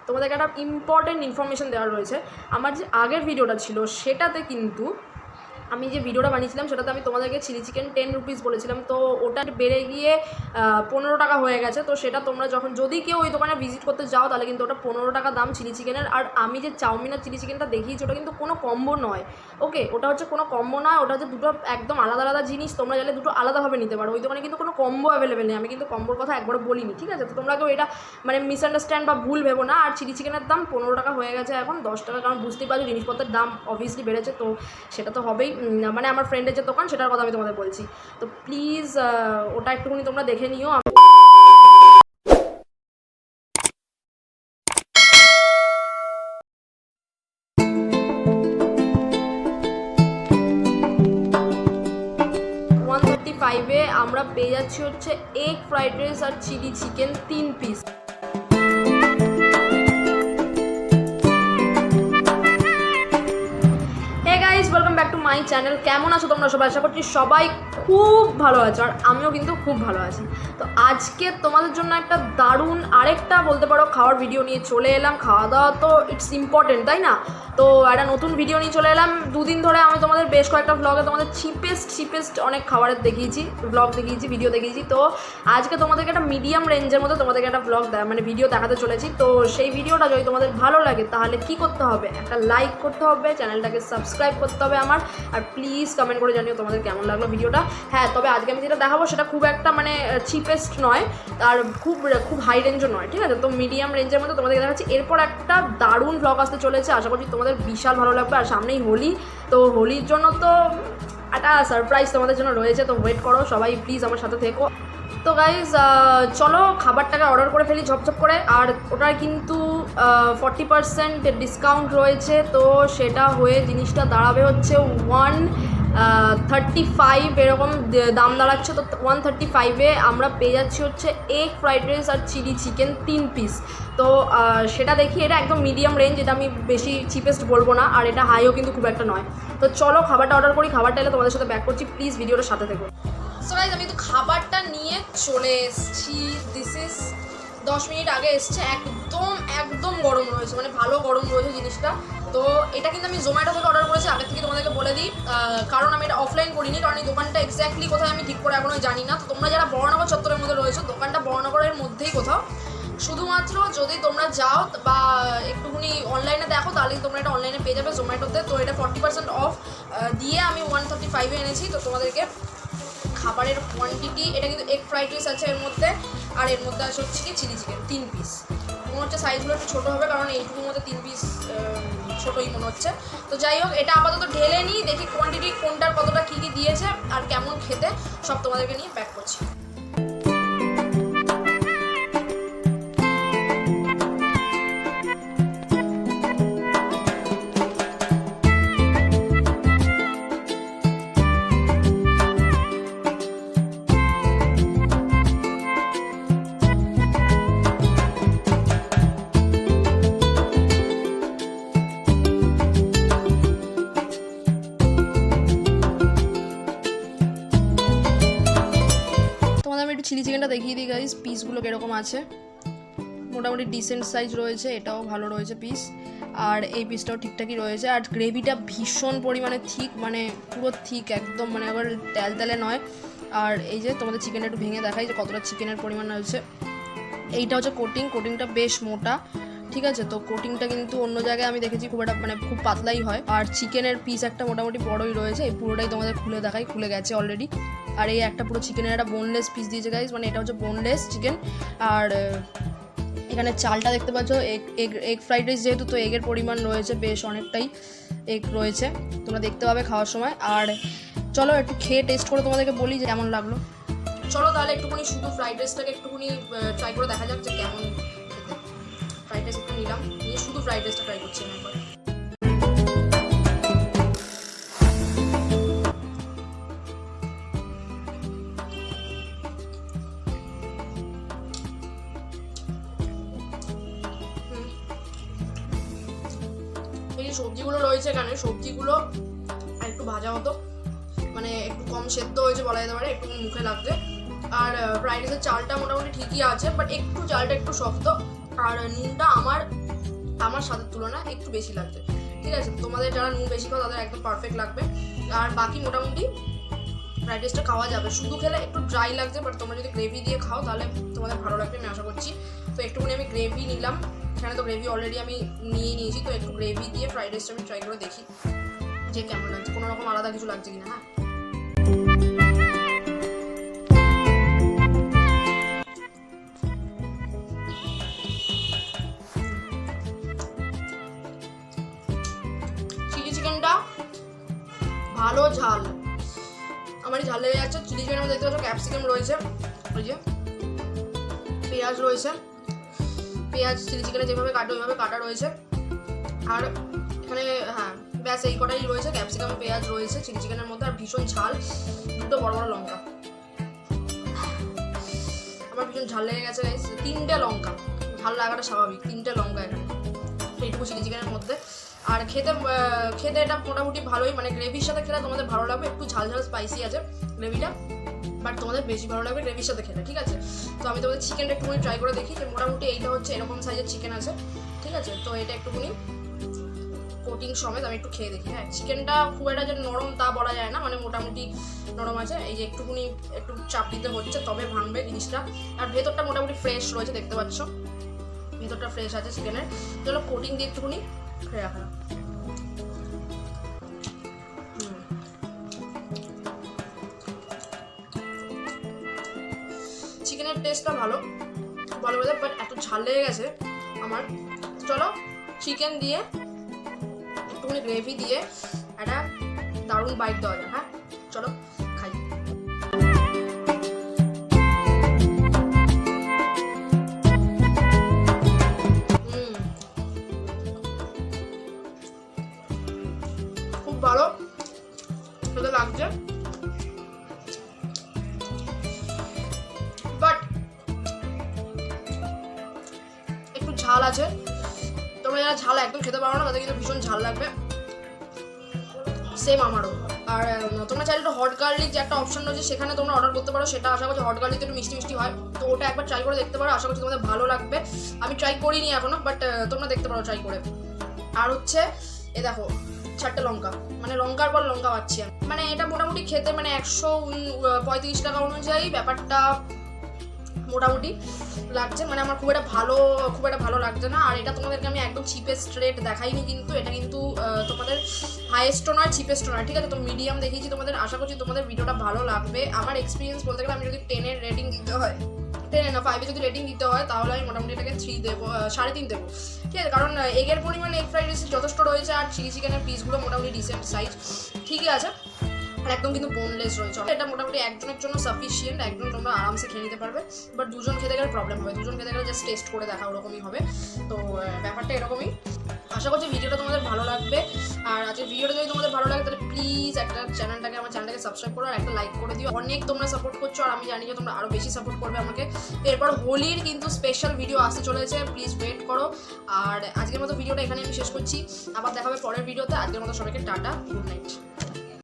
তোমাদেরকে একটা important information দেওয়া রয়েছে। আমার যে আগের ভিডিওটা ছিল সেটাতে কিন্তু আমি যে ভিডিওটা বানিয়েছিলাম সেটাতে আমি তোমাদেরকে চিলি চিকেন 10 রুপিস বলেছিলাম, তো ওটা বেড়ে গিয়ে 15 টাকা হয়ে গেছে। তো সেটা তোমরা যখন যদি কেউ ওই দোকানে ভিজিট করতে যাও তাহলে কিন্তু ওটা 15 টাকা দাম চিলি চিকেনের। আর আমি যে চাউমিন আর চিলি চিকেনটা দেখিয়েছি ওটা কিন্তু কোনো কম্বো নয়, ওকে, ওটা হচ্ছে কোনো কম্বো নয়, ওটা হচ্ছে দুটো একদম আলাদা আলাদা জিনিস। তোমরা চাইলে দুটো আলাদাভাবে নিতে পারো, ওই দোকানে কিন্তু কোনো কম্বো অ্যাভেলেবেল নেই। আমি কিন্তু কম্বোর কথা একবারও বলিনি, ঠিক আছে? তো তোমরা কেউ এটা মানে মিসআন্ডারস্ট্যান্ড বা ভুল ভেবো না। আর চিলি চিকেনের দাম 15 টাকা হয়ে গেছে এখন 10 টাকা, কারণ বুঝতেই পারছো জিনিসপত্রের দাম অবভিয়াসলি বেড়েছে, তো সেটা তো হবেই। মানে আমার ফ্রেন্ডের যে দোকান সেটার কথা আমি তোমাদের বলছি, তো প্লিজ ওটা একটুখানি তোমরা দেখে নিও। আমরা পেয়ে যাচ্ছি হচ্ছে এগ ফ্রাইড রাইস আর chilli chicken 3 piece. Welcome back to my channel. কেমন আছো তোমরা সবাই? আশা করছি সবাই খুব ভালো আছো, আর আমিও কিন্তু খুব ভালো আছি। তো আজকে তোমাদের জন্য একটা দারুণ আরেকটা বলতে পারো খাওয়ার ভিডিও নিয়ে চলে এলাম। খাওয়া দাওয়া তো ইটস ইম্পর্টেন্ট, তাই না? তো একটা নতুন ভিডিও নিয়ে চলে এলাম। দুদিন ধরে আমি তোমাদের বেশ কয়েকটা ব্লগে তোমাদের চিপেস্ট অনেক খাবারের দেখিয়েছি, ব্লগ দেখিয়েছি, ভিডিও দেখিয়েছি। তো আজকে তোমাদেরকে একটা মিডিয়াম রেঞ্জের মধ্যে তোমাদেরকে একটা ব্লগ মানে ভিডিও দেখাতে চলেছি। তো সেই ভিডিওটা যদি তোমাদের ভালো লাগে তাহলে কি করতে হবে? একটা লাইক করতে হবে, চ্যানেলটাকে সাবস্ক্রাইব করতে হবে আমার, আর প্লিজ কমেন্ট করে জানিও তোমাদের কেমন লাগলো ভিডিওটা। হ্যাঁ, তবে আজকে আমি যেটা দেখাবো সেটা খুব একটা মানে চিপেস্ট নয়, আর খুব হাই রেঞ্জও নয়, ঠিক আছে? তো মিডিয়াম রেঞ্জের মধ্যে তোমাদেরকে দেখাচ্ছি। এরপর একটা দারুণ ব্লগ আসতে চলেছে, আশা করছি তোমাদের বিশাল ভালো লাগবে। আর সামনেই হোলি, তো হোলির জন্য তো একটা সারপ্রাইজ তোমাদের জন্য রয়েছে, তো ওয়েট করো সবাই, প্লিজ আমার সাথে থেকো। তো গাইজ চলো খাবারটাকে অর্ডার করে ফেলি ঝপঝপ করে। আর ওটার কিন্তু 40% ডিসকাউন্ট রয়েছে, তো সেটা হয়ে জিনিসটা দাঁড়াবে হচ্ছে 135 এরকম দাম দাঁড়াচ্ছে। তো 135-এ আমরা পেয়ে যাচ্ছি হচ্ছে এগ ফ্রাইড রাইস আর চিলি চিকেন 3 পিস। তো সেটা দেখি, এটা একদম মিডিয়াম রেঞ্জ, এটা আমি বেশি চিপেস্ট বলবো না, আর এটা হাইও কিন্তু খুব একটা নয়। তো চলো খাবারটা অর্ডার করি, খাবারটা এলে তোমাদের সাথে ব্যাক করছি, প্লিজ ভিডিওটার সাথে থেকো। সো গাইজ আমি তো খাবারটা নিয়ে চলে এসেছি, দিস ইজ 10 মিনিট আগে এসছে, একদম গরম রয়েছে, মানে ভালো গরম রয়েছে জিনিসটা। তো এটা কিন্তু আমি জোম্যাটো থেকে অর্ডার করেছি, আগের থেকে তোমাদেরকে বলে দিই, কারণ আমি এটা অফলাইন করিনি, কারণ এই দোকানটা এক্স্যাক্টলি কোথায় আমি ঠিক করে এখনও জানি না। তো তোমরা যারা বড়নগর চত্বরের মধ্যে রয়েছো, দোকানটা বড়নগরের মধ্যেই কোথাও। শুধুমাত্র যদি তোমরা যাও বা একটুখানি অনলাইনে দেখো তাহলে তোমরা এটা অনলাইনে পেয়ে যাবে জোম্যাটোতে। তো এটা 40% অফ দিয়ে আমি 135-এ এনেছি। তো তোমাদেরকে খাবারের কোয়ান্টিটি, এটা কিন্তু এগ ফ্রাইড রাইস আছে এর মধ্যে, আর এর মধ্যে আছে হচ্ছে কি চিলি চিকেন 3 পিস। মনে হচ্ছে সাইজগুলো একটু ছোটো হবে, কারণ এইটুকুর মধ্যে 3 পিস ছোটোই মনে হচ্ছে। তো যাই হোক, এটা আপাতত ঢেলে নিই, দেখি কোয়ান্টিটি কোনটার কতটা কী কী দিয়েছে আর কেমন খেতে, সব তোমাদেরকে নিয়ে প্যাক করছি। চিলি চিকেনটা দেখিয়ে দিই গাইজ, পিসগুলো কীরকম আছে। মোটামুটি ডিসেন্ট সাইজ রয়েছে, এটাও ভালো রয়েছে পিস, আর এই পিসটাও ঠিকঠাকই রয়েছে। আর গ্রেভিটা ভীষণ পরিমাণে থিক, মানে পুরো থিক একদম, মানে আবার তেলে নয়। আর এই যে তোমাদের চিকেনটা একটু ভেঙে দেখাই যে কতটা চিকেনের পরিমাণ রয়েছে। এইটা হচ্ছে কোটিংটা বেশ মোটা, ঠিক আছে? তো কোটিংটা কিন্তু অন্য জায়গায় আমি দেখেছি খুব একটা মানে খুব পাতলাই হয়। আর চিকেনের পিস একটা মোটামুটি বড়ই রয়েছে, এই পুরোটাই তোমাদের খুলে দেখাই, খুলে গেছে অলরেডি। আর এই একটা পুরো চিকেনের একটা বোনলেস পিস দিয়েছে গাইজ, মানে এটা হচ্ছে বোনলেস চিকেন। আর এখানে চালটা দেখতে পাচ্ছ, এগ ফ্রাইড রাইস যেহেতু, তো এগের পরিমাণ রয়েছে বেশ অনেকটাই, এগ রয়েছে, তোমরা দেখতে পাবে খাওয়ার সময়। আর চলো একটু খেয়ে টেস্ট করে তোমাদেরকে বলি যে কেমন লাগলো। চলো তাহলে একটুখানি শুধু ফ্রাইড রাইসটাকে একটুখানি ট্রাই করে দেখা যাক যে কেমন খেতে। ফ্রাইড রাইস একটু নিলাম, নিয়ে শুধু ফ্রাইড রাইসটা ট্রাই করছি আমি একবার। এই সবজিগুলো রয়েছে এখানে, সবজিগুলো একটু ভাজা হতো, মানে একটু কম সেদ্ধ হয়েছে বলা যেতে পারে, একটু মুখে লাগছে। আর ফ্রাইড রাইসের চালটা মোটামুটি ঠিকই আছে, বাট একটু চালটা একটু শক্ত। আর নুনটা আমার আমার স্বাদের তুলনায় একটু বেশি লাগছে, ঠিক আছে। তোমাদের যারা নুন বেশি খাও তাদের একদম পারফেক্ট লাগবে। আর বাকি মোটামুটি ফ্রাইড রাইসটা খাওয়া যাবে, শুধু খেলে একটু ড্রাই লাগছে, বাট তোমরা যদি গ্রেভি দিয়ে খাও তাহলে তোমাদের ভালো লাগবে আমি আশা করছি। তো একটুখানি আমি গ্রেভি নিলাম, এখানে তো গ্রেভি অলরেডি আমি নিয়েছি, তো একটু গ্রেভি দিয়ে ফ্রাইড রাইসটা আমি ট্রাই করে দেখি যে কেমন লাগছে, কোনো রকম আলাদা কিছু লাগছে কিনা। হ্যাঁ, চিলি চিকেনটা ভালো ঝাল, আমারই ঝাল লেগে যাচ্ছে। চিলি চিকেনের মধ্যে দেখতে পাচ্ছ ক্যাপসিকাম রয়েছে, ওই যে পেঁয়াজ রয়েছে, পেঁয়াজ চিলি চিকেনে যেভাবে কাটো ওইভাবে কাটা রয়েছে। আর এখানে হ্যাঁ ব্যাস এই কটাই রয়েছে, ক্যাপসিকাম পেঁয়াজ রয়েছে চিলি চিকেনের মধ্যে। আর ভীষণ ঝাল, দুটো বড় বড় লঙ্কা, আমার ভীষণ ঝাল লেগে গেছে। 3টে লঙ্কা, ঝাল লাগাটা স্বাভাবিক, 3টে লঙ্কা এখানে এইটুকু চিলি চিকেনের মধ্যে। আর খেতে এটা মোটামুটি ভালোই, মানে গ্রেভির সাথে খেলে তোমাদের ভালো লাগবে, একটু ঝাল ঝাল স্পাইসি আছে গ্রেভিটা, বাট তোমাদের বেশি ভালো লাগবে গ্রেভির সাথে খেলে, ঠিক আছে। তো আমি তোমাদের চিকেনটা একটুখানি ট্রাই করে দেখি, যে মোটামুটি এইটা হচ্ছে এরকম সাইজের চিকেন আছে, ঠিক আছে। তো এটা একটুখানি কোটিং সমেত আমি একটু খেয়ে দেখি। হ্যাঁ, চিকেনটা খুব একটা যে নরম তা বলা যায় না, মানে মোটামুটি নরম আছে, এই যে একটুখানি একটু চাপ দিতে হচ্ছে তবে ভাঙবে জিনিসটা। আর ভেতরটা মোটামুটি ফ্রেশ রয়েছে, দেখতে পাচ্ছ ভেতরটা ফ্রেশ আছে চিকেনের। চলো কোটিং দিয়ে একটুখানি খেয়ে রাখা। চিকেনের টেস্টটা ভালো ভালো বলে, বাট এত ঝাল লেগে গেছে আমার। চলো চিকেন দিয়ে একটুখানি গ্রেভি দিয়ে একটা দারুণ বাইট দেওয়া যায়। হ্যাঁ চলো খাই। খুব ভালো খেতে লাগছে, বাট একটু ঝাল আছে। তোমরা যারা ঝাল একদম খেতে পারো না তাদের কিন্তু ভীষণ ঝাল লাগবে, সেম আমারও। আর তোমরা চাইলে একটু হট গার্লিক যে একটা অপশন রয়েছে সেখানে তোমরা অর্ডার করতে পারো, সেটা আশা করছি হট গার্লিক একটু মিষ্টি মিষ্টি হয়, তো ওটা একবার ট্রাই করে দেখতে পারো, আশা করছি তোমাদের ভালো লাগবে। আমি ট্রাই করিনি এখনো, বাট তোমরা দেখতে পারো ট্রাই করে। আর হচ্ছে এ দেখো 4টে লঙ্কা, মানে লঙ্কার পর লঙ্কা পাচ্ছি আমি, মানে এটা মোটামুটি খেতে মানে 135 টাকা অনুযায়ী ব্যাপারটা মোটামুটি লাগছে, মানে আমার খুব একটা ভালো লাগছে না। আর এটা তোমাদেরকে আমি একদম চিপেস্ট রেট দেখাইনি, কিন্তু এটা কিন্তু তোমাদের হাইয়েস্টও নয় চিপেস্টও নয়, ঠিক আছে। তো মিডিয়াম দেখিয়েছি তোমাদের, আশা করছি তোমাদের ভিডিওটা ভালো লাগবে। আমার এক্সপিরিয়েন্স বলতে গেলে আমি যদি 10-এর রেটিং দিতে হয়, 10 না 5-এ যদি রেটিং দিতে হয় তাহলে আমি মোটামুটি এটাকে 3 দেবো, 3.5 দেবো, ঠিক আছে। কারণ এগের পরিমাণ এগ ফ্রাইড রাইস যথেষ্ট রয়েছে, আর চিলি চিকেনের পিসগুলো মোটামুটি ডিসেন্ট সাইজ, ঠিকই আছে, আর একদম কিন্তু বোনলেস রয়েছে। এটা মোটামুটি একজনের জন্য সাফিসিয়েন্ট, একজন তোমরা আরামসে খেয়ে নিতে পারবে, বাট দুজন খেতে গেলে প্রবলেম হবে, দুজন খেতে গেলে জাস্ট টেস্ট করে দেখা ওরকমই হবে। তো ব্যাপারটা এরকমই। আশা করছি ভিডিওটা তোমাদের ভালো লাগবে। আর আজকের ভিডিওটা যদি তোমাদের ভালো লাগে তাহলে প্লিজ আমার চ্যানেলটাকে সাবস্ক্রাইব করো, আর একটা লাইক করে দিও। অনেক তোমরা সাপোর্ট করছো, আর আমি জানি যে তোমরা আরও বেশি সাপোর্ট করবে আমাকে। এরপর হোলির কিন্তু স্পেশাল ভিডিও আসতে চলেছে, প্লিজ ওয়েট করো। আর আজকের মতো ভিডিওটা এখানে আমি শেষ করছি, আবার দেখা হবে পরের ভিডিওতে। আজকের মতো সবাইকে টাটা, গুড নাইট।